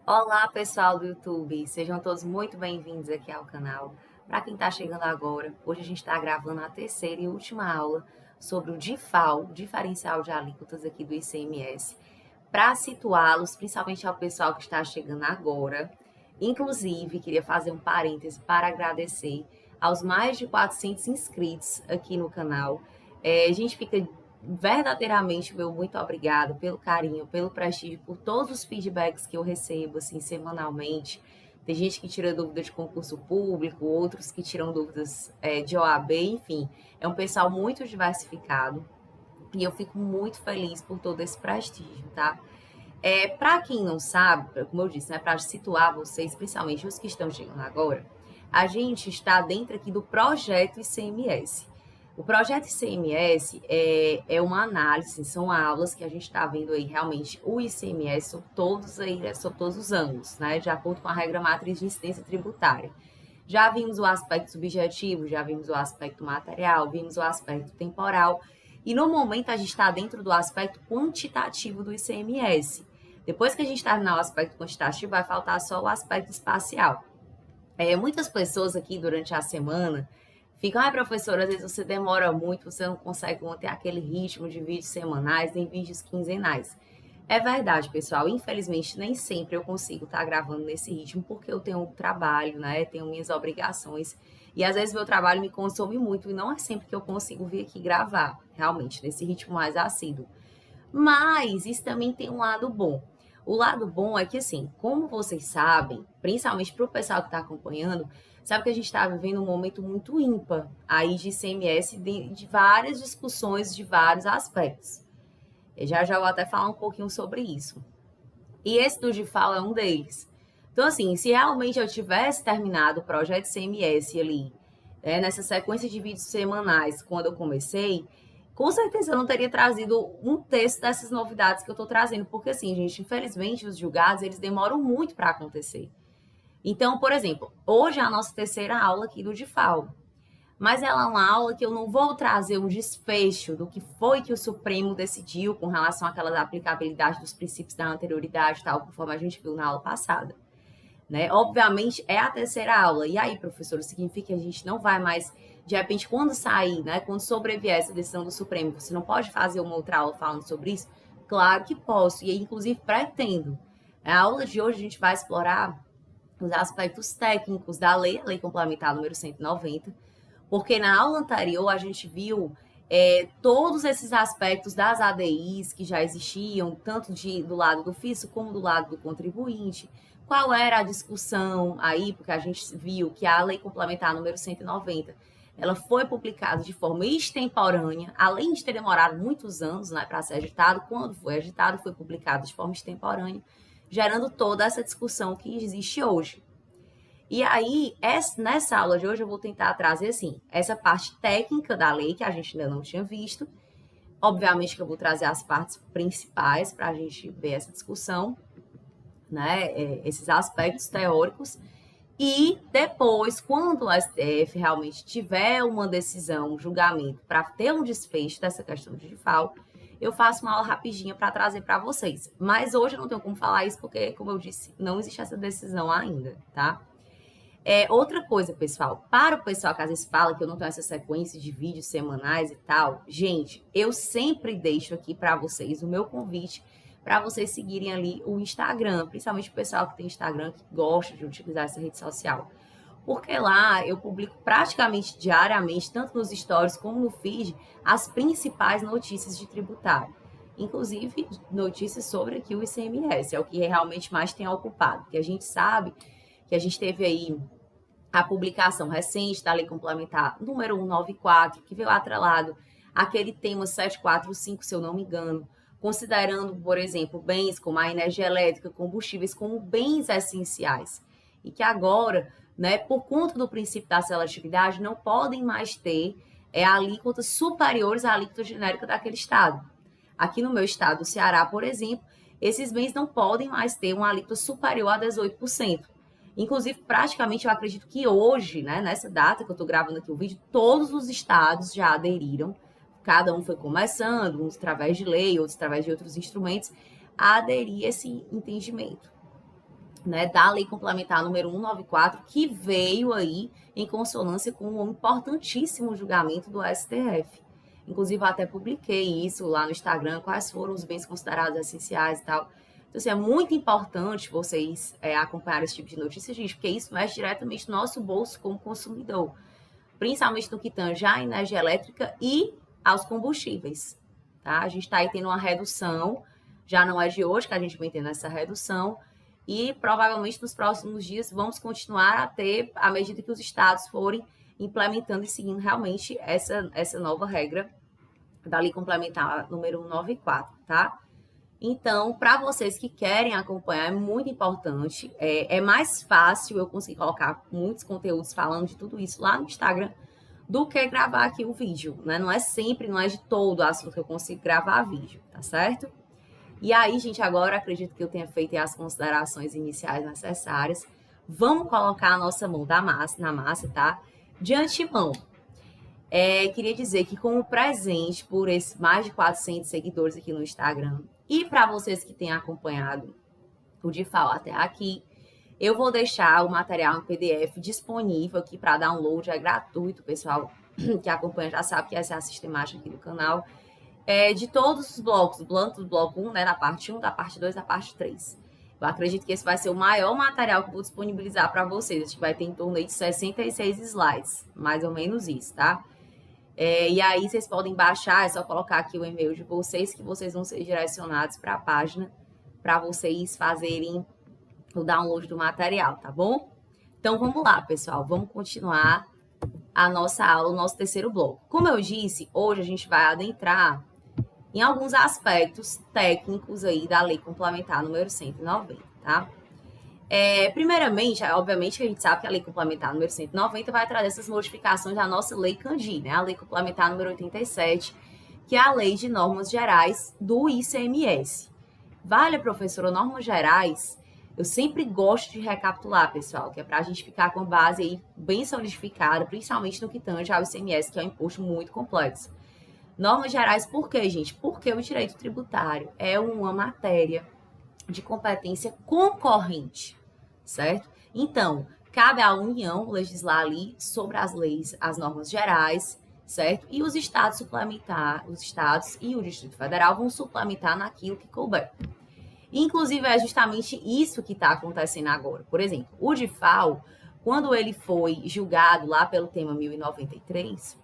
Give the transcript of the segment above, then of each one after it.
Olá, pessoal do YouTube, sejam todos muito bem-vindos aqui ao canal. Para quem está chegando agora, hoje a gente está gravando a terceira e última aula sobre o DIFAL, diferencial de alíquotas aqui do ICMS, para situá-los, principalmente ao pessoal que está chegando agora. Inclusive, queria fazer um parêntese para agradecer aos mais de 400 inscritos aqui no canal. A gente fica verdadeiramente, meu muito obrigado pelo carinho, pelo prestígio, por todos os feedbacks que eu recebo, assim, semanalmente. Tem gente que tira dúvida de concurso público, outros que tiram dúvidas de OAB, enfim. É um pessoal muito diversificado e eu fico muito feliz por todo esse prestígio, tá? Para quem não sabe, como eu disse, né, para situar vocês, principalmente os que estão chegando agora, a gente está dentro aqui do projeto ICMS. O projeto ICMS é uma análise, são aulas que a gente está vendo aí realmente o ICMS sobre todos os ângulos, né, de acordo com a regra matriz de incidência tributária. Já vimos o aspecto subjetivo, já vimos o aspecto material, vimos o aspecto temporal, e no momento a gente está dentro do aspecto quantitativo do ICMS. Depois que a gente terminar o aspecto quantitativo, vai faltar só o aspecto espacial. Muitas pessoas aqui durante a semana ficam, professora, às vezes você demora muito, você não consegue manter aquele ritmo de vídeos semanais, nem vídeos quinzenais. É verdade, pessoal. Infelizmente, nem sempre eu consigo estar gravando nesse ritmo, porque eu tenho um trabalho, né? Tenho minhas obrigações. E às vezes meu trabalho me consome muito, e não é sempre que eu consigo vir aqui gravar, realmente, nesse ritmo mais assíduo. Mas isso também tem um lado bom. O lado bom é que, assim, como vocês sabem, principalmente para o pessoal que está acompanhando, sabe que a gente está vivendo um momento muito ímpar aí de ICMS, de várias discussões de vários aspectos. Eu já vou até falar um pouquinho sobre isso. E esse do DIFAL é um deles. Então, assim, se realmente eu tivesse terminado o projeto ICMS ali, nessa sequência de vídeos semanais, quando eu comecei, com certeza eu não teria trazido um terço dessas novidades que eu estou trazendo, porque assim, gente, infelizmente os julgados, eles demoram muito para acontecer. Então, por exemplo, hoje é a nossa terceira aula aqui do DIFAL, mas ela é uma aula que eu não vou trazer um desfecho do que foi que o Supremo decidiu com relação àquela aplicabilidade dos princípios da anterioridade, tal, conforme a gente viu na aula passada. Né? Obviamente é a terceira aula. E aí, professor, significa que a gente não vai mais, de repente, quando sair, né, quando sobrevier essa decisão do Supremo, você não pode fazer uma outra aula falando sobre isso? Claro que posso, e inclusive pretendo. A aula de hoje a gente vai explorar os aspectos técnicos da lei, a lei complementar número 190, porque na aula anterior a gente viu todos esses aspectos das ADIs que já existiam, tanto do lado do fisco como do lado do contribuinte. Qual era a discussão aí, porque a gente viu que a lei complementar número 190, ela foi publicada de forma extemporânea, além de ter demorado muitos anos, né, para ser editado. Quando foi editado, foi publicado de forma extemporânea, gerando toda essa discussão que existe hoje. E aí, nessa aula de hoje, eu vou tentar trazer, assim, essa parte técnica da lei, que a gente ainda não tinha visto. Obviamente que eu vou trazer as partes principais para a gente ver essa discussão, né? Esses aspectos teóricos. E depois, quando o STF realmente tiver uma decisão, um julgamento, para ter um desfecho dessa questão de FAO, eu faço uma aula rapidinha para trazer para vocês. Mas hoje eu não tenho como falar isso, porque, como eu disse, não existe essa decisão ainda, tá? Outra coisa, pessoal, para o pessoal que às vezes fala que eu não tenho essa sequência de vídeos semanais e tal, gente, eu sempre deixo aqui para vocês o meu convite para vocês seguirem ali o Instagram, principalmente o pessoal que tem Instagram, que gosta de utilizar essa rede social. Porque lá eu publico praticamente diariamente, tanto nos stories como no feed, as principais notícias de tributário. Inclusive notícias sobre aqui o ICMS, é o que realmente mais tem ocupado, porque a gente sabe que a gente teve aí a publicação recente da Lei Complementar número 194, que veio atrelado àquele tema 745, se eu não me engano, considerando, por exemplo, bens como a energia elétrica, combustíveis, como bens essenciais. E que agora, né, por conta do princípio da seletividade, não podem mais ter alíquotas superiores à alíquota genérica daquele estado. Aqui no meu estado, o Ceará, por exemplo, esses bens não podem mais ter uma alíquota superior a 18%. Inclusive, praticamente, eu acredito que hoje, né, nessa data que eu estou gravando aqui o vídeo, todos os estados já aderiram, cada um foi começando, uns através de lei, outros através de outros instrumentos, a aderir a esse entendimento. né, da Lei Complementar número 194, que veio aí em consonância com um importantíssimo julgamento do STF. Inclusive, eu até publiquei isso lá no Instagram, quais foram os bens considerados essenciais e tal. Então, assim, é muito importante vocês acompanharem esse tipo de notícia, gente, porque isso mexe diretamente no nosso bolso como consumidor, principalmente no que tange à energia elétrica e aos combustíveis, tá? A gente está aí tendo uma redução, já não é de hoje que a gente vem tendo essa redução, e provavelmente nos próximos dias vamos continuar a ter, à medida que os estados forem implementando e seguindo realmente essa nova regra da Lei Complementar número 194, tá? Então, para vocês que querem acompanhar, é muito importante. É mais fácil eu conseguir colocar muitos conteúdos falando de tudo isso lá no Instagram do que gravar aqui o vídeo, né? Não é sempre, não é de todo o assunto que eu consigo gravar vídeo, tá certo? E aí, gente, agora acredito que eu tenha feito as considerações iniciais necessárias. Vamos colocar a nossa mão na massa, tá? De antemão, queria dizer que como presente por esses mais de 400 seguidores aqui no Instagram e para vocês que têm acompanhado o DIFAL até aqui, eu vou deixar o material em PDF disponível aqui para download, é gratuito, pessoal que acompanha já sabe que essa é a sistemática aqui do canal. De todos os blocos, do bloco 1, né, da parte 1, da parte 2, da parte 3. Eu acredito que esse vai ser o maior material que eu vou disponibilizar para vocês. Acho que vai ter em torno de 66 slides, mais ou menos isso, tá? E aí vocês podem baixar, é só colocar aqui o e-mail de vocês, que vocês vão ser direcionados para a página, para vocês fazerem o download do material, tá bom? Então vamos lá, pessoal, vamos continuar a nossa aula, o nosso terceiro bloco. Como eu disse, hoje a gente vai adentrar em alguns aspectos técnicos aí da Lei Complementar número 190, tá? Primeiramente, obviamente que a gente sabe que a Lei Complementar número 190 vai trazer essas modificações da nossa Lei Candir, né? A Lei Complementar número 87, que é a Lei de Normas Gerais do ICMS. Vale, professora, normas gerais, eu sempre gosto de recapitular, pessoal, que é para a gente ficar com a base aí bem solidificada, principalmente no que tange ao ICMS, que é um imposto muito complexo. Normas gerais, por quê, gente? Porque o direito tributário é uma matéria de competência concorrente, certo? Então, cabe à União legislar ali sobre as leis, as normas gerais, certo? E os estados suplementar, os estados e o Distrito Federal vão suplementar naquilo que couber. Inclusive, é justamente isso que está acontecendo agora. Por exemplo, o DIFAL, quando ele foi julgado lá pelo tema 1093,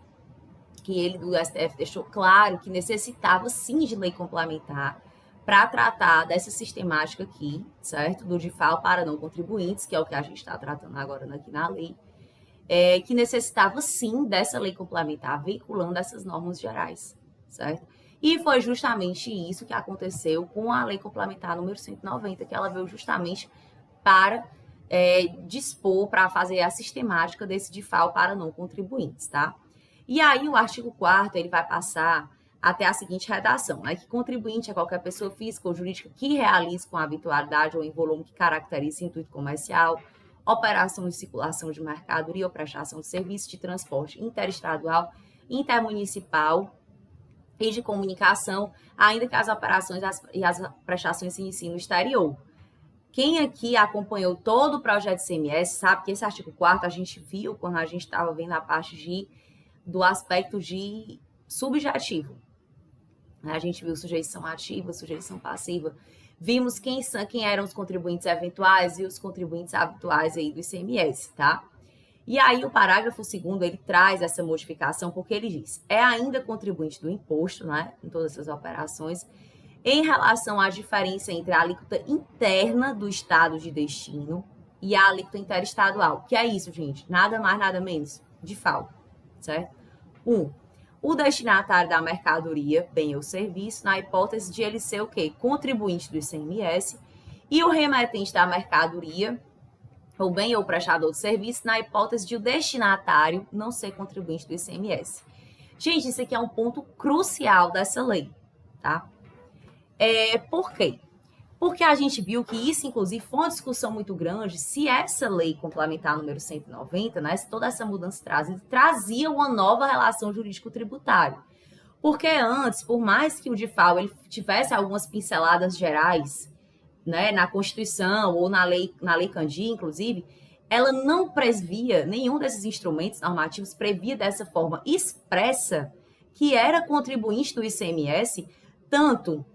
que ele do STF deixou claro que necessitava sim de lei complementar para tratar dessa sistemática aqui, certo? Do DIFAL para não contribuintes, que é o que a gente está tratando agora aqui na lei, que necessitava sim dessa lei complementar, veiculando essas normas gerais, certo? E foi justamente isso que aconteceu com a lei complementar número 190, que ela veio justamente para dispor, para fazer a sistemática desse DIFAL para não contribuintes, tá? E aí o artigo 4º ele vai passar até a seguinte redação, né? Que contribuinte é qualquer pessoa física ou jurídica que realize com habitualidade ou em volume que caracterize intuito comercial, operação de circulação de mercadoria ou prestação de serviço de transporte interestadual, intermunicipal e de comunicação, ainda que as operações e as prestações se iniciem no exterior. Quem aqui acompanhou todo o projeto CMS sabe que esse artigo 4º a gente viu quando a gente estava vendo a parte do aspecto de subjetivo. A gente viu sujeição ativa, sujeição passiva. Vimos quem eram os contribuintes eventuais e os contribuintes habituais aí do ICMS, tá? E aí o parágrafo 2º, ele traz essa modificação porque ele diz: é ainda contribuinte do imposto, né, em todas essas operações, em relação à diferença entre a alíquota interna do estado de destino e a alíquota interestadual. Que é isso, gente? Nada mais, nada menos. DIFAL, certo? 1. O destinatário da mercadoria, bem ou serviço, na hipótese de ele ser o quê? Contribuinte do ICMS, e o remetente da mercadoria, ou bem ou prestador de serviço, na hipótese de o destinatário não ser contribuinte do ICMS. Gente, isso aqui é um ponto crucial dessa lei, tá? Por quê? Porque a gente viu que isso, inclusive, foi uma discussão muito grande se essa lei complementar número 190, né, se toda essa mudança trazia uma nova relação jurídico-tributária. Porque antes, por mais que o DIFAL ele tivesse algumas pinceladas gerais né, na Constituição ou na lei Candir, inclusive, ela não previa, nenhum desses instrumentos normativos previa dessa forma expressa que era contribuinte do ICMS, tanto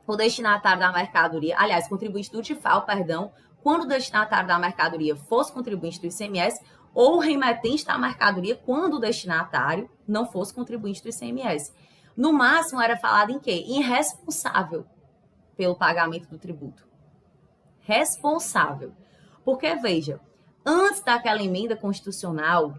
o destinatário da mercadoria, aliás, contribuinte do DIFAL, perdão, quando o destinatário da mercadoria fosse contribuinte do ICMS, ou o remetente da mercadoria quando o destinatário não fosse contribuinte do ICMS. No máximo, era falado em quê? Em responsável pelo pagamento do tributo. Responsável. Porque, veja, antes daquela emenda constitucional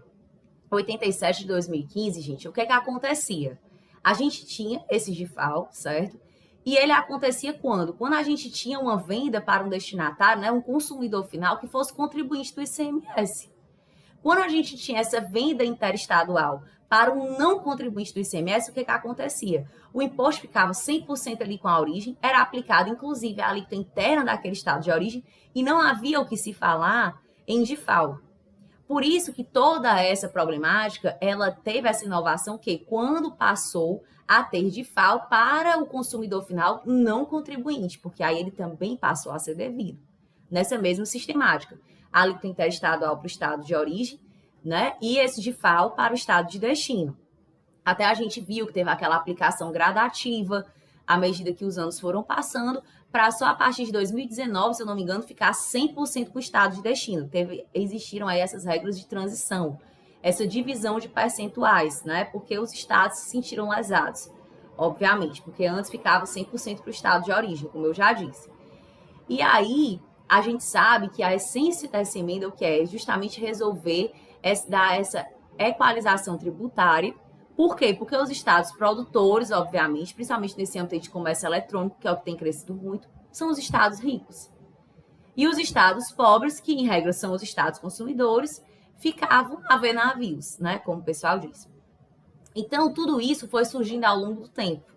87 de 2015, gente, o que acontecia? A gente tinha esse DIFAL, certo? E ele acontecia quando? Quando a gente tinha uma venda para um destinatário, né, um consumidor final que fosse contribuinte do ICMS. Quando a gente tinha essa venda interestadual para um não contribuinte do ICMS, o que acontecia? O imposto ficava 100% ali com a origem, era aplicado inclusive a alíquota interna daquele estado de origem e não havia o que se falar em DIFAL. Por isso que toda essa problemática, ela teve essa inovação que quando passou a ter DIFAL para o consumidor final não contribuinte, porque aí ele também passou a ser devido, nessa mesma sistemática. A alíquota interestadual para o estado de origem, né? E esse DIFAL para o estado de destino. Até a gente viu que teve aquela aplicação gradativa, à medida que os anos foram passando, para só a partir de 2019, se eu não me engano, ficar 100% com o estado de destino. Existiram aí essas regras de transição, essa divisão de percentuais, né? Porque os estados se sentiram lesados, obviamente, porque antes ficava 100% para o estado de origem, como eu já disse. E aí, a gente sabe que a essência dessa emenda o que é? Justamente resolver, dar essa equalização tributária. Por quê? Porque os estados produtores, obviamente, principalmente nesse âmbito de comércio eletrônico, que é o que tem crescido muito, são os estados ricos. E os estados pobres, que em regra são os estados consumidores, ficavam a ver navios, né? Como o pessoal diz. Então, tudo isso foi surgindo ao longo do tempo.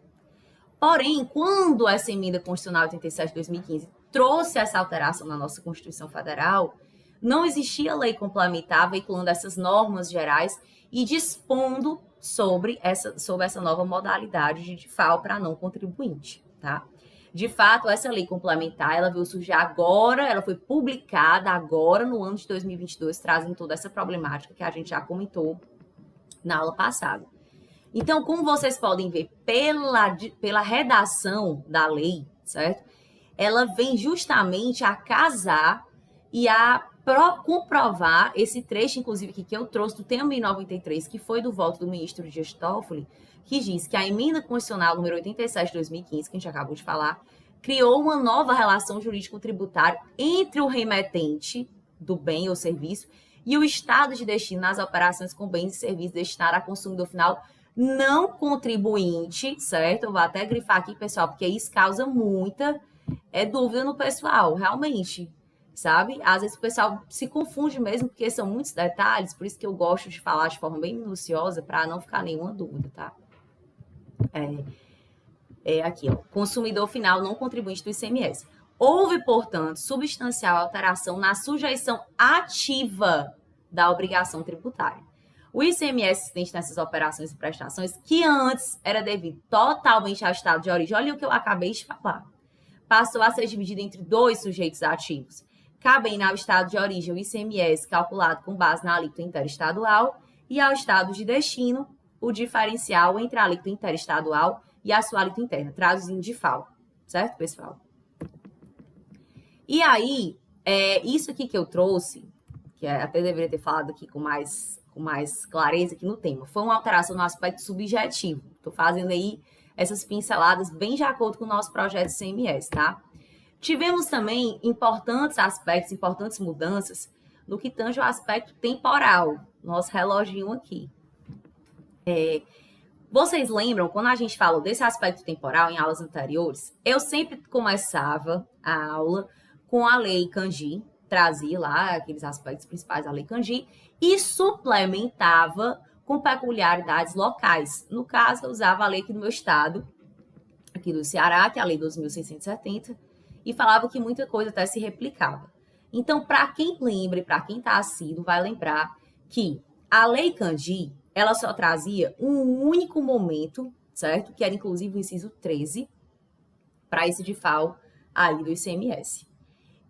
Porém, quando essa emenda constitucional 87 de 2015 trouxe essa alteração na nossa Constituição Federal, não existia lei complementar veiculando essas normas gerais e dispondo sobre essa nova modalidade de DIFAL para não contribuinte, tá? De fato, essa lei complementar, ela veio surgir agora, ela foi publicada agora no ano de 2022, trazendo toda essa problemática que a gente já na aula passada. Então, como vocês podem ver pela redação da lei, certo? Ela vem justamente a casar e a comprovar esse trecho, inclusive, que eu trouxe do tema 1093, que foi do voto do ministro Dias Toffoli, que diz que a emenda constitucional número 87 de 2015, que a gente acabou de falar, criou uma nova relação jurídico-tributária entre o remetente do bem ou serviço e o estado de destino nas operações com bens e serviços destinados a consumidor final não contribuinte, certo? Eu vou até grifar aqui, pessoal, porque isso causa muita dúvida no pessoal, realmente, sabe? Às vezes o pessoal se confunde mesmo, porque são muitos detalhes, por isso que eu gosto de falar de forma bem minuciosa, para não ficar nenhuma dúvida, tá? Aqui, ó, consumidor final não contribuinte do ICMS. Houve, portanto, substancial alteração na sujeição ativa da obrigação tributária. O ICMS existente nessas operações e prestações, que antes era devido totalmente ao estado de origem, olha o que eu acabei de falar, passou a ser dividido entre dois sujeitos ativos, cabendo ao estado de origem o ICMS calculado com base na alíquota interestadual e ao estado de destino o diferencial entre a alíquota interestadual e a sua alíquota interna, traduzindo de FAO, certo, pessoal? E aí, isso aqui que eu trouxe, que até deveria ter falado aqui com mais clareza aqui no tema, foi uma alteração no aspecto subjetivo. Estou fazendo aí essas pinceladas bem de acordo com o nosso projeto CMS, tá? Tivemos também importantes aspectos, importantes mudanças no que tange ao aspecto temporal, nosso reloginho aqui. Vocês lembram, quando a gente falou desse aspecto temporal em aulas anteriores, eu sempre começava a aula com a Lei Candir, trazia lá aqueles aspectos principais da Lei Candir e suplementava com peculiaridades locais. No caso, eu usava a lei aqui do meu estado, aqui do Ceará, que é a Lei 12.670, e falava que muita coisa até se replicava. Então, para quem lembra e para quem está assíduo, vai lembrar que a Lei Candir, ela só trazia um único momento, certo? Que era inclusive o inciso 13, para esse DIFAL aí do ICMS.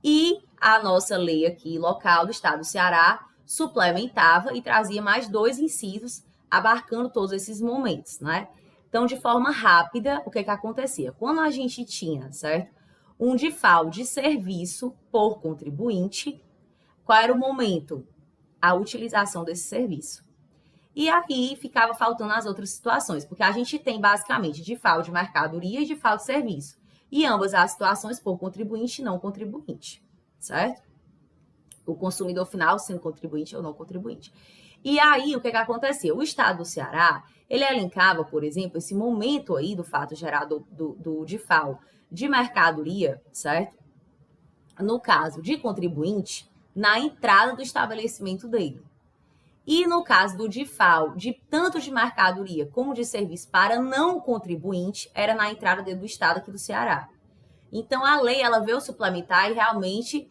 E a nossa lei aqui local do estado do Ceará suplementava e trazia mais 2 incisos abarcando todos esses momentos, né? Então, de forma rápida, o que acontecia? Quando a gente tinha, certo? Um DIFAL de serviço por contribuinte, qual era o momento? A utilização desse serviço. E aí ficava faltando as outras situações, porque a gente tem basicamente DIFAL de mercadoria e DIFAL de serviço. E ambas as situações por contribuinte e não contribuinte, certo? O consumidor final sendo contribuinte ou não contribuinte. E aí, o que acontecia? O estado do Ceará, ele elencava, por exemplo, esse momento aí do fato gerador do DIFAL de mercadoria, certo? No caso de contribuinte, na entrada do estabelecimento dele. E no caso do DIFAL, de tanto de mercadoria como de serviço para não contribuinte, era na entrada do estado aqui do Ceará. Então, a lei, ela veio suplementar e realmente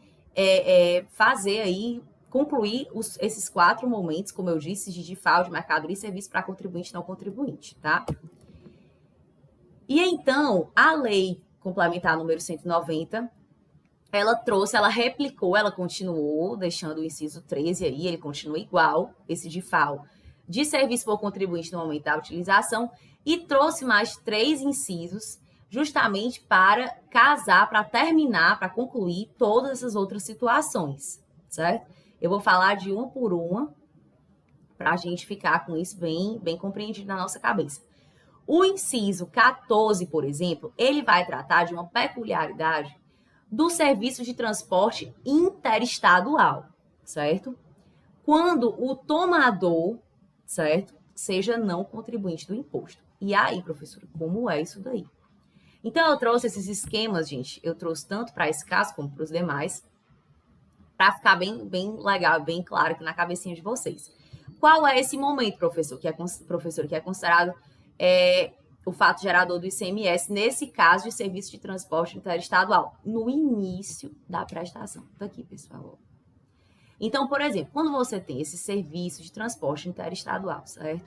fazer aí, concluir esses 4 momentos, como eu disse, de DIFAL, de mercadoria e serviço para contribuinte e não contribuinte, tá? E então, a lei complementar número 190, ela replicou, ela continuou, deixando o inciso 13 aí, ele continua igual, esse DIFAL, de serviço por contribuinte no momento da utilização, e trouxe mais 3 incisos, justamente para casar, para terminar, para concluir todas essas outras situações, certo? Eu vou falar de uma por uma, para a gente ficar com isso bem compreendido na nossa cabeça. O inciso 14, por exemplo, ele vai tratar de uma peculiaridade do serviço de transporte interestadual, certo? Quando o tomador, certo, seja não contribuinte do imposto. E aí, professora, como é isso daí? Então, eu trouxe esses esquemas, gente, eu trouxe tanto para esse caso como para os demais, para ficar bem legal, bem claro aqui na cabecinha de vocês. Qual é esse momento, professor, que é considerado o fato gerador do ICMS, nesse caso de serviço de transporte interestadual? No início da prestação. Tá aqui, pessoal. Então, por exemplo, quando você tem esse serviço de transporte interestadual, certo?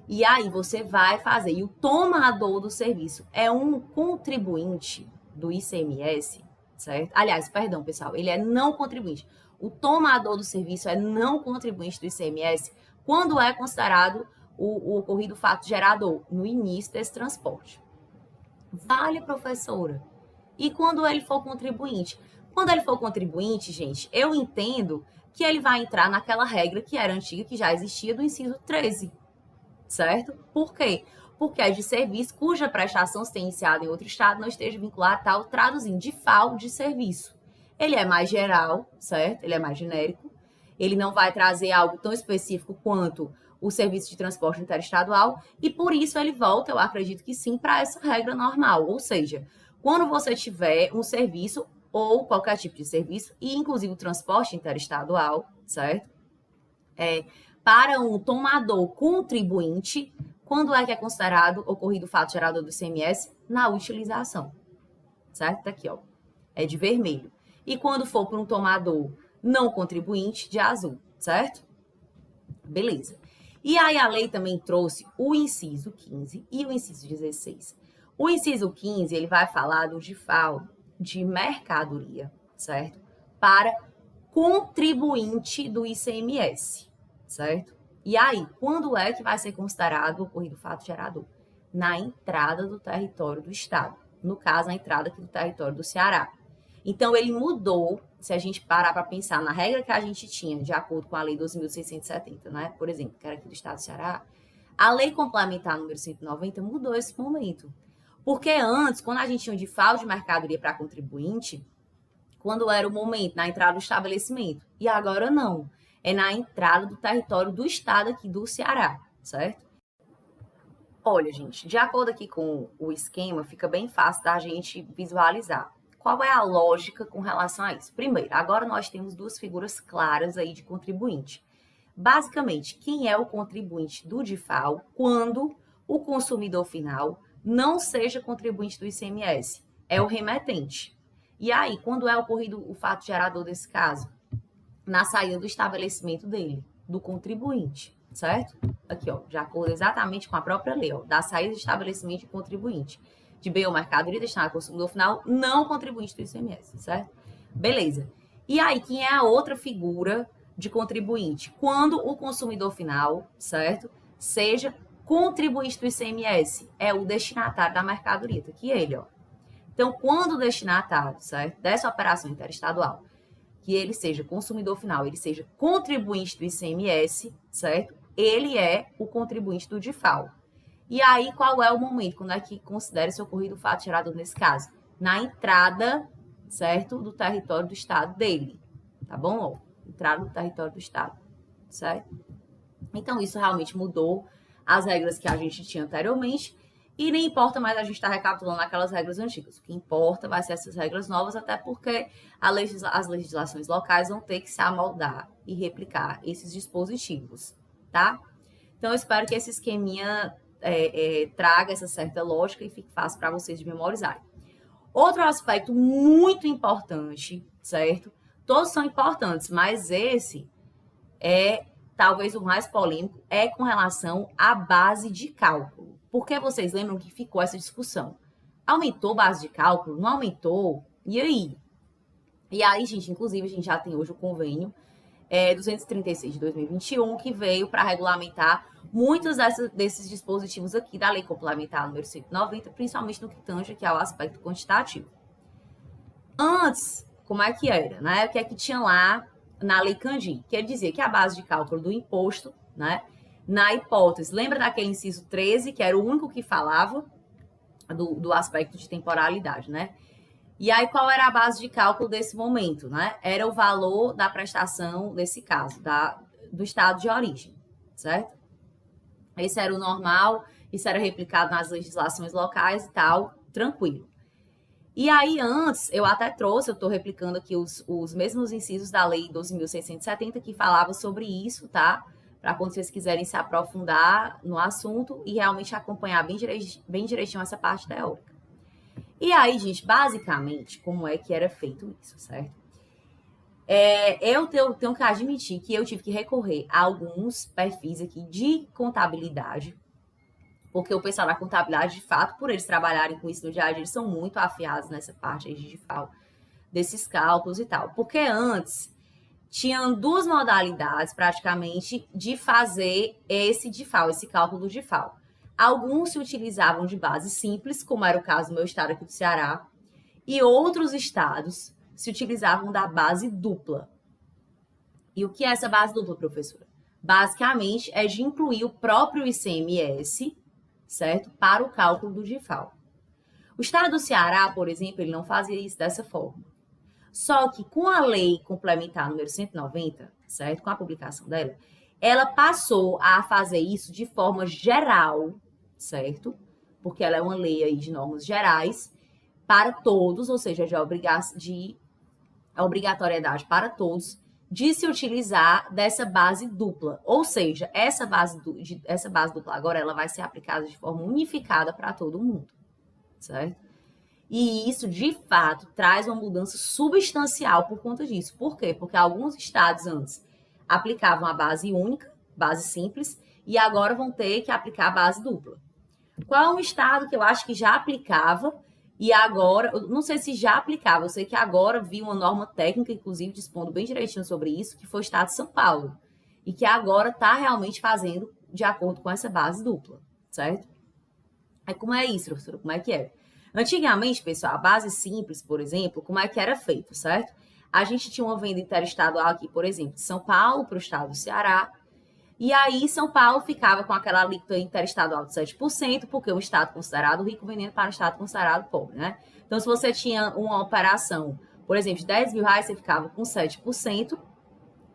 E aí você vai fazer, e o tomador do serviço é um contribuinte do ICMS, certo? Aliás, perdão, pessoal, ele é não contribuinte. O tomador do serviço é não contribuinte do ICMS quando é considerado o ocorrido fato gerador no início desse transporte. Vale, professora. E quando ele for contribuinte? Quando ele for contribuinte, gente, eu entendo que ele vai entrar naquela regra que era antiga, que já existia do inciso 13, certo? Por quê? Porque é de serviço cuja prestação se tem iniciado em outro estado não esteja vinculada a tal, traduzindo, DIFAL de serviço. Ele é mais geral, certo? Ele é mais genérico. Ele não vai trazer algo tão específico quanto o serviço de transporte interestadual e por isso ele volta, eu acredito que sim, para essa regra normal. Ou seja, quando você tiver um serviço ou qualquer tipo de serviço, e inclusive o transporte interestadual, certo? Para um tomador contribuinte, quando é que é considerado ocorrido o fato gerador do ICMS? Na utilização, certo? Tá aqui, ó. É de vermelho. E quando for para um tomador não contribuinte, de azul, certo? Beleza. E aí a lei também trouxe o inciso 15 e o inciso 16. O inciso 15, ele vai falar do DIFAL de mercadoria, certo? Para contribuinte do ICMS, certo? E aí, quando é que vai ser considerado o ocorrido fato gerador? Na entrada do território do estado. No caso, a entrada aqui do território do Ceará. Então, ele mudou, se a gente parar para pensar na regra que a gente tinha, de acordo com a Lei 2.670, né? Por exemplo, que era aqui do estado do Ceará, a Lei Complementar número 190 mudou esse momento. Porque antes, quando a gente tinha um DIFAL de mercadoria para contribuinte, quando era o momento, na entrada do estabelecimento. E agora não. É na entrada do território do estado aqui do Ceará, certo? Olha, gente, de acordo aqui com o esquema, fica bem fácil da gente visualizar. Qual é a lógica com relação a isso? Primeiro, agora nós temos 2 figuras claras aí de contribuinte. Basicamente, quem é o contribuinte do DIFAL quando o consumidor final não seja contribuinte do ICMS? É o remetente. E aí, quando é ocorrido o fato gerador desse caso? Na saída do estabelecimento dele, do contribuinte, certo? Aqui, ó, de acordo exatamente com a própria lei, ó, da saída do estabelecimento do contribuinte. de bem ou mercadoria destinado ao consumidor final não contribuinte do ICMS, certo? Beleza. E aí, quem é a outra figura de contribuinte? Quando o consumidor final, certo? Seja contribuinte do ICMS, é o destinatário da mercadoria, tá aqui ele, ó. Então, quando o destinatário, certo, dessa operação interestadual, que ele seja consumidor final, ele seja contribuinte do ICMS, certo? Ele é o contribuinte do DIFAL. E aí, qual é o momento? Quando é que considera-se ocorrido o fato gerador nesse caso? Na entrada, certo? Do território do estado dele, tá bom? Ó, entrada do território do estado, certo? Então, isso realmente mudou as regras que a gente tinha anteriormente e nem importa mais a gente estar recapitulando aquelas regras antigas. O que importa vai ser essas regras novas, até porque as legislações locais vão ter que se amoldar e replicar esses dispositivos, tá? Então, eu espero que esse esqueminha traga essa certa lógica e fique fácil para vocês de memorizarem. Outro aspecto muito importante, certo? Todos são importantes, mas esse é talvez o mais polêmico, é com relação à base de cálculo. Porque vocês lembram que ficou essa discussão? Aumentou a base de cálculo? Não aumentou? E aí? E aí, gente, inclusive, a gente já tem hoje o convênio 236 de 2021, que veio para regulamentar muitos desses dispositivos aqui da Lei Complementar número 190, principalmente no que tange que é o aspecto quantitativo. Antes, como é que era, né? O que é que tinha lá na Lei Candim? Que ele dizia que a base de cálculo do imposto, né? Na hipótese, lembra daquele inciso 13, que era o único que falava do aspecto de temporalidade, né? E aí, qual era a base de cálculo desse momento, né? Era o valor da prestação, desse caso, do estado de origem, certo? Esse era o normal, isso era replicado nas legislações locais e tal, tranquilo. E aí, antes, eu até trouxe, eu estou replicando aqui os mesmos incisos da Lei 12.670 que falava sobre isso, tá? Para quando vocês quiserem se aprofundar no assunto e realmente acompanhar bem direitinho essa parte teórica. E aí, gente, basicamente, como é que era feito isso, certo? Eu tenho que admitir que eu tive que recorrer a alguns perfis aqui de contabilidade, porque o pessoal da contabilidade, de fato, por eles trabalharem com isso no dia a dia, eles são muito afiados nessa parte aí de DIFAL, desses cálculos e tal. Porque antes, tinham duas modalidades, praticamente, de fazer esse DIFAL, esse cálculo do DIFAL. Alguns se utilizavam de base simples, como era o caso do meu estado aqui do Ceará, e outros estados se utilizavam da base dupla. E o que é essa base dupla, professora? Basicamente, é de incluir o próprio ICMS, certo? Para o cálculo do DIFAL. O estado do Ceará, por exemplo, ele não fazia isso dessa forma. Só que com a lei complementar número 190, certo? Com a publicação dela, ela passou a fazer isso de forma geral, certo? Porque ela é uma lei aí de normas gerais para todos, ou seja, de obrigatoriedade para todos, de se utilizar dessa base dupla. Ou seja, essa base dupla agora ela vai ser aplicada de forma unificada para todo mundo, certo? E isso, de fato, traz uma mudança substancial por conta disso. Por quê? Porque alguns estados antes aplicavam a base única, base simples, e agora vão ter que aplicar a base dupla. Qual é um estado que eu acho que já aplicava e agora, não sei se já aplicava, eu sei que agora vi uma norma técnica, inclusive, dispondo bem direitinho sobre isso, que foi o estado de São Paulo. E que agora está realmente fazendo de acordo com essa base dupla, certo? Aí como é isso, professora? Como é que é? Antigamente, pessoal, a base simples, por exemplo, como é que era feito, certo? A gente tinha uma venda interestadual aqui, por exemplo, de São Paulo para o estado do Ceará. E aí, São Paulo ficava com aquela alíquota interestadual de 7%, porque o estado considerado rico vendendo para o estado considerado pobre, né? Então, se você tinha uma operação, por exemplo, de 10 mil reais, você ficava com 7%,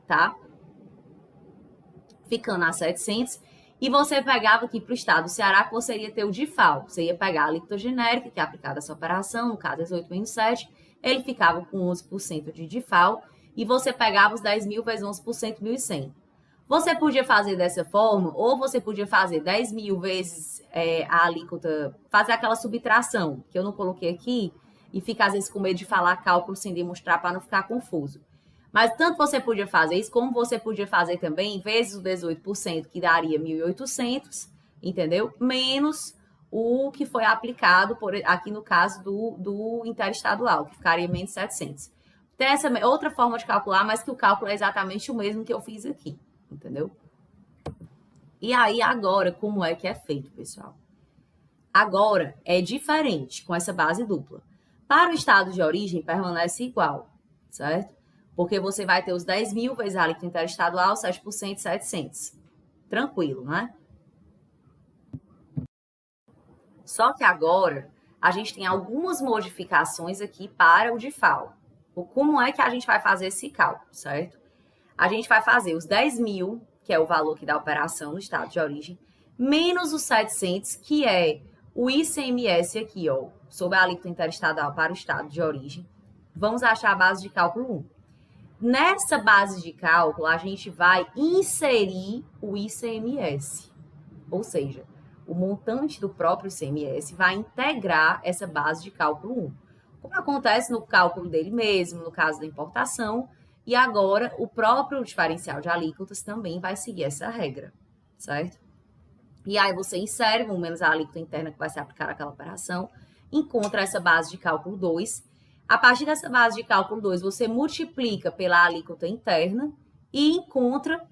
tá? Ficando a 700. E você pegava aqui para o estado do Ceará, que você iria ter o DIFAL. Você ia pegar a alíquota genérica, que é aplicada a essa operação, no caso, 18 menos 7, ele ficava com 11% de DIFAL, e você pegava os 10 mil vezes 11%, 1.100. Você podia fazer dessa forma, ou você podia fazer 10 mil vezes a alíquota, fazer aquela subtração, que eu não coloquei aqui, e fica às vezes com medo de falar cálculo sem demonstrar para não ficar confuso. Mas tanto você podia fazer isso, como você podia fazer também, vezes o 18%, que daria 1.800, entendeu? Menos o que foi aplicado aqui no caso do interestadual, que ficaria menos 700. Tem essa outra forma de calcular, mas que o cálculo é exatamente o mesmo que eu fiz aqui, entendeu? E aí, agora, como é que é feito, pessoal? Agora, é diferente com essa base dupla. Para o estado de origem, permanece igual, certo? Porque você vai ter os 10 mil vezes a alíquota interestadual, 7%, 700. Tranquilo, né? Só que agora, a gente tem algumas modificações aqui para o DIFAL. Como é que a gente vai fazer esse cálculo, certo? A gente vai fazer os 10 mil, que é o valor que dá a operação no estado de origem, menos os 700, que é o ICMS aqui, ó, sobre a alíquota interestadual para o estado de origem. Vamos achar a base de cálculo 1. Nessa base de cálculo, a gente vai inserir o ICMS, ou seja, o montante do próprio ICMS vai integrar essa base de cálculo 1. Como acontece no cálculo dele mesmo, no caso da importação, e agora o próprio diferencial de alíquotas também vai seguir essa regra, certo? E aí você insere um menos a alíquota interna que vai ser aplicada àquela operação, encontra essa base de cálculo 2. A partir dessa base de cálculo 2, você multiplica pela alíquota interna e encontra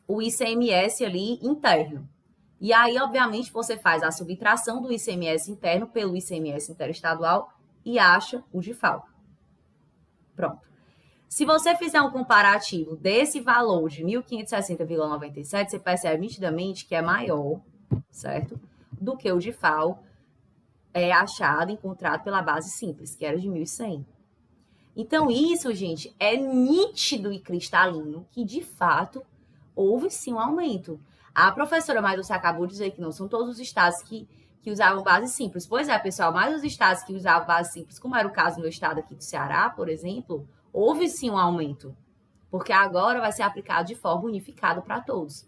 o ICMS ali interno. E aí, obviamente, você faz a subtração do ICMS interno pelo ICMS interestadual e acha o DIFAL. Pronto. Se você fizer um comparativo desse valor de 1.560,97, você percebe nitidamente que é maior, certo? Do que o DIFAL achado, encontrado pela base simples, que era de 1.100. Então, isso, gente, é nítido e cristalino que, de fato, houve sim um aumento. A professora Maidúcia acabou de dizer que não são todos os estados que usavam base simples. Pois é, pessoal, mas os estados que usavam base simples, como era o caso do meu estado aqui do Ceará, por exemplo, houve sim um aumento, porque agora vai ser aplicado de forma unificada para todos.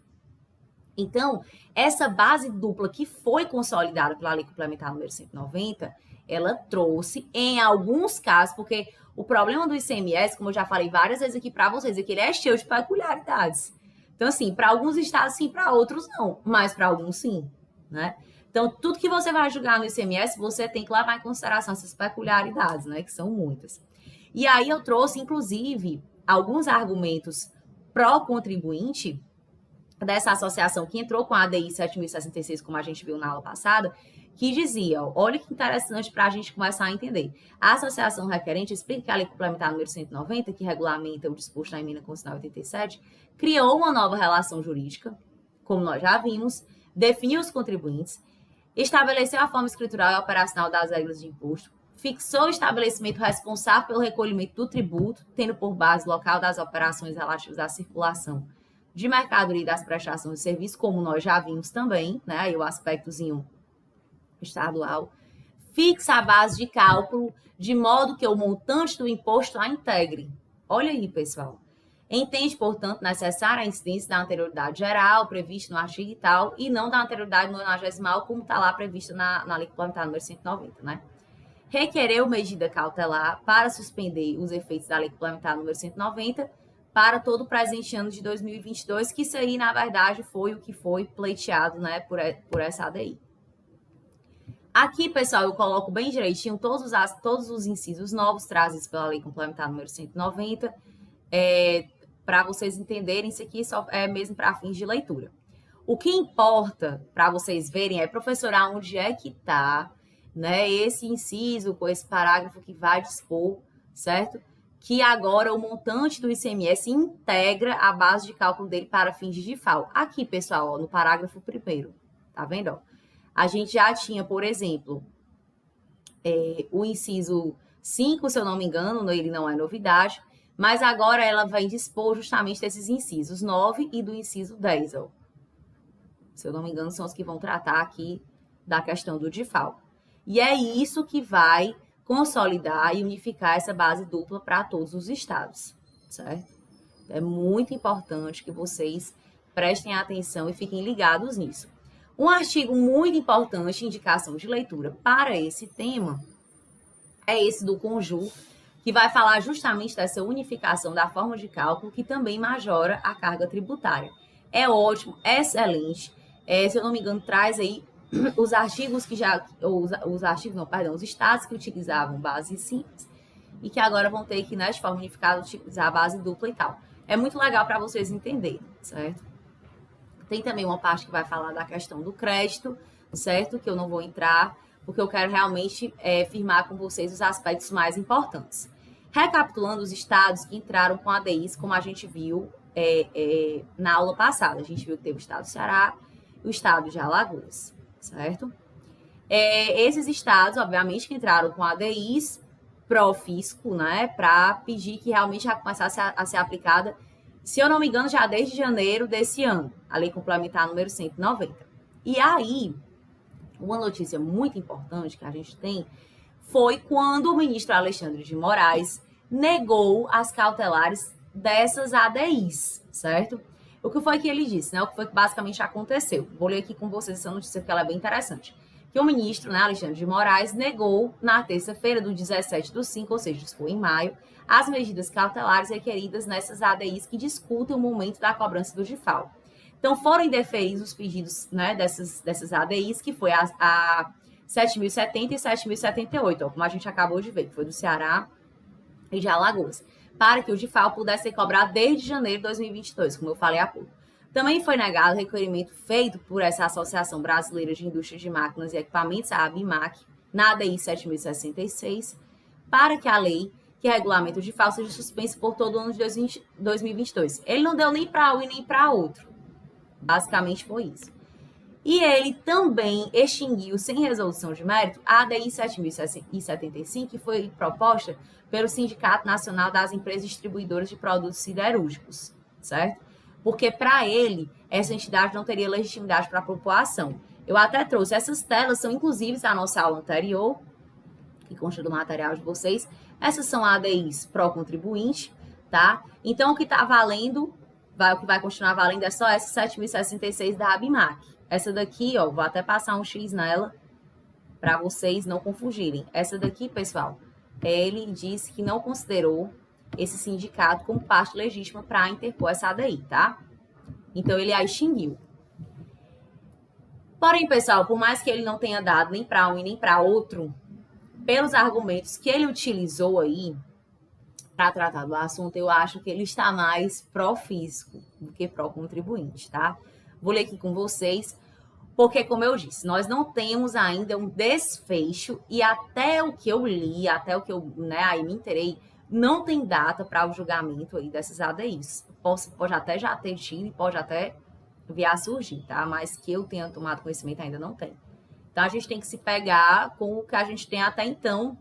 Então, essa base dupla que foi consolidada pela Lei Complementar número 190, ela trouxe, em alguns casos, porque o problema do ICMS, como eu já falei várias vezes aqui para vocês, é que ele é cheio de peculiaridades. Então, assim, para alguns estados sim, para outros não, mas para alguns sim, né? Então, tudo que você vai julgar no ICMS, você tem que levar em consideração essas peculiaridades, né? Que são muitas. E aí eu trouxe, inclusive, alguns argumentos pró-contribuinte dessa associação que entrou com a ADI 7.066, como a gente viu na aula passada, que dizia, ó, olha que interessante para a gente começar a entender. A associação requerente explica que a Lei Complementar número 190, que regulamenta o disposto na emenda constitucional 87, criou uma nova relação jurídica, como nós já vimos, definiu os contribuintes, estabeleceu a forma escritural e operacional das regras de imposto, fixou o estabelecimento responsável pelo recolhimento do tributo, tendo por base local das operações relativas à circulação de mercadoria e das prestações de serviço, como nós já vimos também, né? Aí o aspectozinho estadual, fixa a base de cálculo de modo que o montante do imposto a integre. Olha aí, pessoal. Entende, portanto, necessária a incidência da anterioridade geral prevista no artigo e tal, e não da anterioridade nonagesimal, como está lá prevista na Lei Complementar número 190, né? Requereu medida cautelar para suspender os efeitos da Lei Complementar número 190 para todo o presente ano de 2022, que isso aí, na verdade, foi o que foi pleiteado, né, por essa ADI. Aqui, pessoal, eu coloco bem direitinho todos os incisos novos trazidos pela Lei Complementar número 190, para vocês entenderem, isso aqui só é mesmo para fins de leitura. O que importa para vocês verem é, professora, onde é que está, né, esse inciso com esse parágrafo que vai dispor, certo? Que agora o montante do ICMS integra a base de cálculo dele para fins de DIFAL. Aqui, pessoal, ó, no parágrafo 1º, tá vendo? Ó? A gente já tinha, por exemplo, o inciso 5, se eu não me engano, ele não é novidade, mas agora ela vai dispor justamente desses incisos 9 e do inciso 10, ó. Se eu não me engano, são os que vão tratar aqui da questão do DIFAL. E é isso que vai consolidar e unificar essa base dupla para todos os estados, certo? É muito importante que vocês prestem atenção e fiquem ligados nisso. Um artigo muito importante, indicação de leitura para esse tema, é esse do Conjur, que vai falar justamente dessa unificação da forma de cálculo, que também majora a carga tributária. É ótimo, é excelente. Se eu não me engano, traz aí os artigos que já, os artigos, não, perdão, os estados que utilizavam base simples e que agora vão ter que, né, de forma unificada, utilizar a base dupla e tal. É muito legal para vocês entenderem, certo? Tem também uma parte que vai falar da questão do crédito, certo? Que eu não vou entrar, porque eu quero realmente firmar com vocês os aspectos mais importantes. Recapitulando os estados que entraram com ADIs, como a gente viu na aula passada. A gente viu que teve o estado do Ceará e o estado de Alagoas, certo? Esses estados, obviamente, que entraram com ADIs pró-fisco, né? Para pedir que realmente já começasse a ser aplicada, se eu não me engano, já desde janeiro desse ano, a Lei Complementar número 190. E aí, uma notícia muito importante que a gente tem foi quando o ministro Alexandre de Moraes negou as cautelares dessas ADIs, certo? O que foi que ele disse, né? O que foi que basicamente aconteceu? Vou ler aqui com vocês essa notícia porque ela é bem interessante. Que o ministro, né, Alexandre de Moraes, negou na terça-feira do 17/5, ou seja, isso foi em maio, as medidas cautelares requeridas nessas ADIs que discutem o momento da cobrança do DIFAL. Então, foram indeferidos os pedidos, né, dessas ADIs, que foi a 7.070 e 7.078, como a gente acabou de ver, que foi do Ceará e de Alagoas, para que o DIFAL pudesse ser cobrado desde janeiro de 2022, como eu falei há pouco. Também foi negado o requerimento feito por essa Associação Brasileira de Indústria de Máquinas e Equipamentos, a ABIMAQ, na ADI 7.066, para que a lei que regulamenta o DIFAL seja suspensa por todo o ano de 2022. Ele não deu nem para um e nem para outro. Basicamente foi isso. E ele também extinguiu, sem resolução de mérito, a ADI 7.075, que foi proposta pelo Sindicato Nacional das Empresas Distribuidoras de Produtos Siderúrgicos, certo? Porque, para ele, essa entidade não teria legitimidade para propor a ação. Eu até trouxe essas telas, são inclusive a nossa aula anterior, que consta do material de vocês. Essas são ADIs pró-contribuinte, tá? Então, o que está valendo, o que vai continuar valendo é só essa 7.066 da ABIMAQ. Essa daqui, ó, vou até passar um X nela para vocês não confundirem. Essa daqui, pessoal, ele disse que não considerou esse sindicato como parte legítima para interpor essa ADI, tá? Então, ele a extinguiu. Porém, pessoal, por mais que ele não tenha dado nem para um e nem para outro, pelos argumentos que ele utilizou aí para tratar do assunto, eu acho que ele está mais pró-fisco do que pró-contribuinte, tá? Vou ler aqui com vocês, porque, como eu disse, nós não temos ainda um desfecho e até o que eu li, até o que eu aí me inteirei, não tem data para o julgamento aí dessas ADIs. Pode até já ter tido e pode até vir a surgir, tá? Mas que eu tenha tomado conhecimento ainda não tem. Então, a gente tem que se pegar com o que a gente tem até então,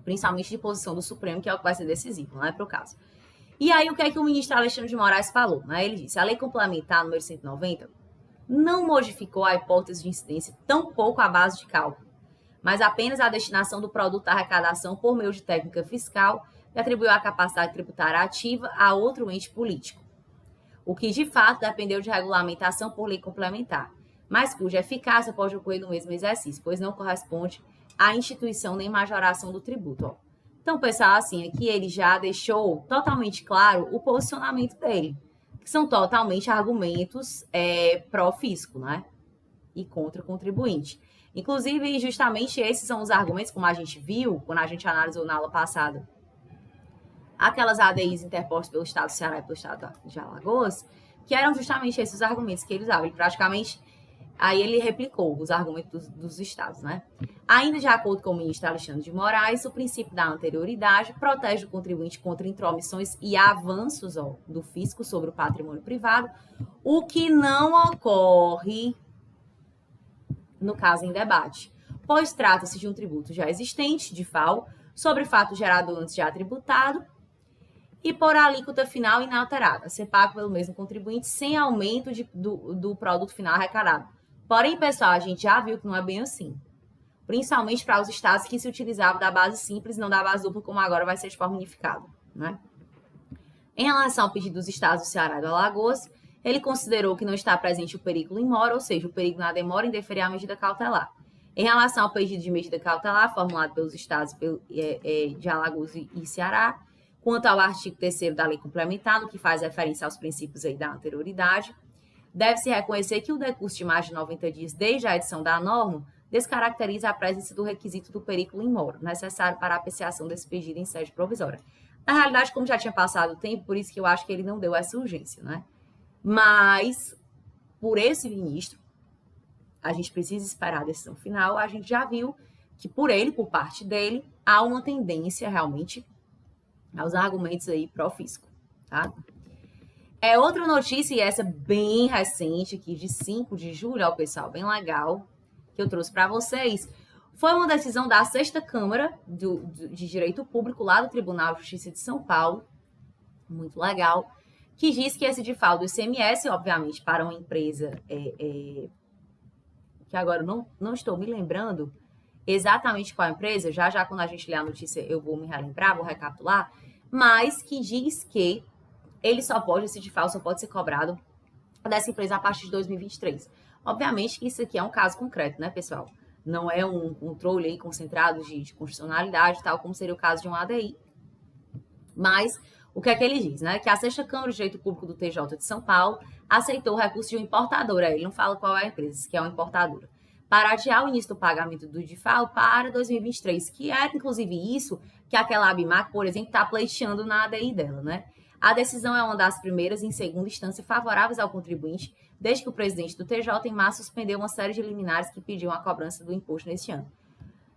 principalmente de posição do Supremo, que é o que vai ser decisivo, não é para o caso. E aí, o que é que o ministro Alexandre de Moraes falou? Né? Ele disse, a lei complementar número 190 não modificou a hipótese de incidência, tampouco a base de cálculo, mas apenas a destinação do produto da arrecadação por meio de técnica fiscal e atribuiu a capacidade tributária ativa a outro ente político, o que de fato dependeu de regulamentação por lei complementar, mas cuja eficácia pode ocorrer no mesmo exercício, pois não corresponde à instituição nem majoração do tributo. Ó. Então, pessoal, assim, aqui ele já deixou totalmente claro o posicionamento dele, que são totalmente argumentos pró-fisco, né? E contra o contribuinte. Inclusive, justamente esses são os argumentos, como a gente viu, quando a gente analisou na aula passada, aquelas ADIs interpostas pelo Estado do Ceará e pelo Estado de Alagoas, que eram justamente esses argumentos que ele usava. Ele praticamente, aí ele replicou os argumentos dos estados, né? Ainda de acordo com o ministro Alexandre de Moraes, o princípio da anterioridade protege o contribuinte contra intromissões e avanços do fisco sobre o patrimônio privado, o que não ocorre no caso em debate, pois trata-se de um tributo já existente, DIFAL, sobre fato gerado antes já tributado e por alíquota final inalterada, ser pago pelo mesmo contribuinte sem aumento do produto final arrecadado. Porém, pessoal, a gente já viu que não é bem assim. Principalmente para os estados que se utilizavam da base simples, não da base dupla, como agora vai ser de forma unificada, né? Em relação ao pedido dos estados do Ceará e do Alagoas, ele considerou que não está presente o perigo in mora, ou seja, o perigo na demora em deferir a medida cautelar. Em relação ao pedido de medida cautelar formulado pelos estados de Alagoas e Ceará, quanto ao artigo 3º da lei complementar, no que faz referência aos princípios aí da anterioridade, deve-se reconhecer que o decurso de mais de 90 dias desde a edição da norma descaracteriza a presença do requisito do perículo in mora, necessário para a apreciação desse pedido em sede provisória. Na realidade, como já tinha passado o tempo, por isso que eu acho que ele não deu essa urgência, né? Mas, por esse ministro, a gente precisa esperar a decisão final. A gente já viu que por parte dele, há uma tendência realmente aos argumentos aí pró-fisco, tá? Outra notícia, e essa bem recente, aqui de 5 de julho, ó, pessoal, bem legal, que eu trouxe para vocês, foi uma decisão da 6ª Câmara de Direito Público, lá do Tribunal de Justiça de São Paulo, muito legal, que diz que esse DIFAL do ICMS, obviamente, para uma empresa que agora não estou me lembrando exatamente qual empresa, já quando a gente ler a notícia eu vou me relembrar, vou recapitular, mas que diz que esse DIFAL só pode ser cobrado dessa empresa a partir de 2023. Obviamente que isso aqui é um caso concreto, né, pessoal? Não é um controle aí concentrado de constitucionalidade, tal como seria o caso de um ADI. Mas o que é que ele diz, né? Que a 6ª Câmara de Direito Público do TJ de São Paulo aceitou o recurso de uma importadora, ele não fala qual é a empresa, que é uma importadora, para adiar o início do pagamento do DIFAL para 2023, que era inclusive isso que aquela ABMAC, por exemplo, está pleiteando na ADI dela, né? A decisão é uma das primeiras em segunda instância favoráveis ao contribuinte, desde que o presidente do TJ, em março, suspendeu uma série de liminares que pediam a cobrança do imposto neste ano.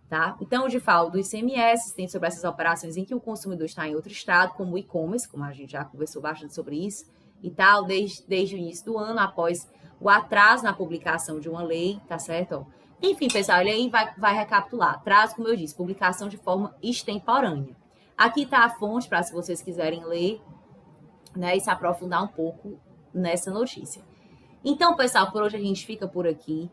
Tá? Então, o DIFAL do ICMS tem sobre essas operações em que o consumidor está em outro estado, como o e-commerce, como a gente já conversou bastante sobre isso, e tal, desde o início do ano, após o atraso na publicação de uma lei, tá certo? Enfim, pessoal, ele aí vai recapitular. Atraso, como eu disse, publicação de forma extemporânea. Aqui está a fonte, para se vocês quiserem ler, né, e se aprofundar um pouco nessa notícia. Então, pessoal, por hoje a gente fica por aqui.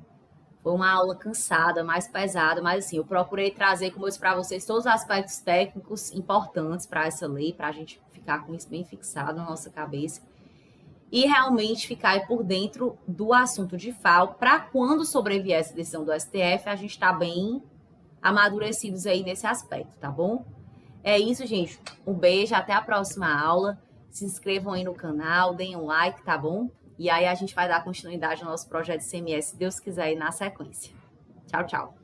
Foi uma aula cansada, mais pesada, mas assim, eu procurei trazer, como eu disse para vocês, todos os aspectos técnicos importantes para essa lei, para a gente ficar com isso bem fixado na nossa cabeça e realmente ficar por dentro do assunto de FAO, para quando sobrevier essa decisão do STF, a gente está bem amadurecidos aí nesse aspecto, tá bom? É isso, gente. Um beijo, até a próxima aula. Se inscrevam aí no canal, deem um like, tá bom? E aí a gente vai dar continuidade ao nosso projeto de ICMS, se Deus quiser, aí na sequência. Tchau, tchau.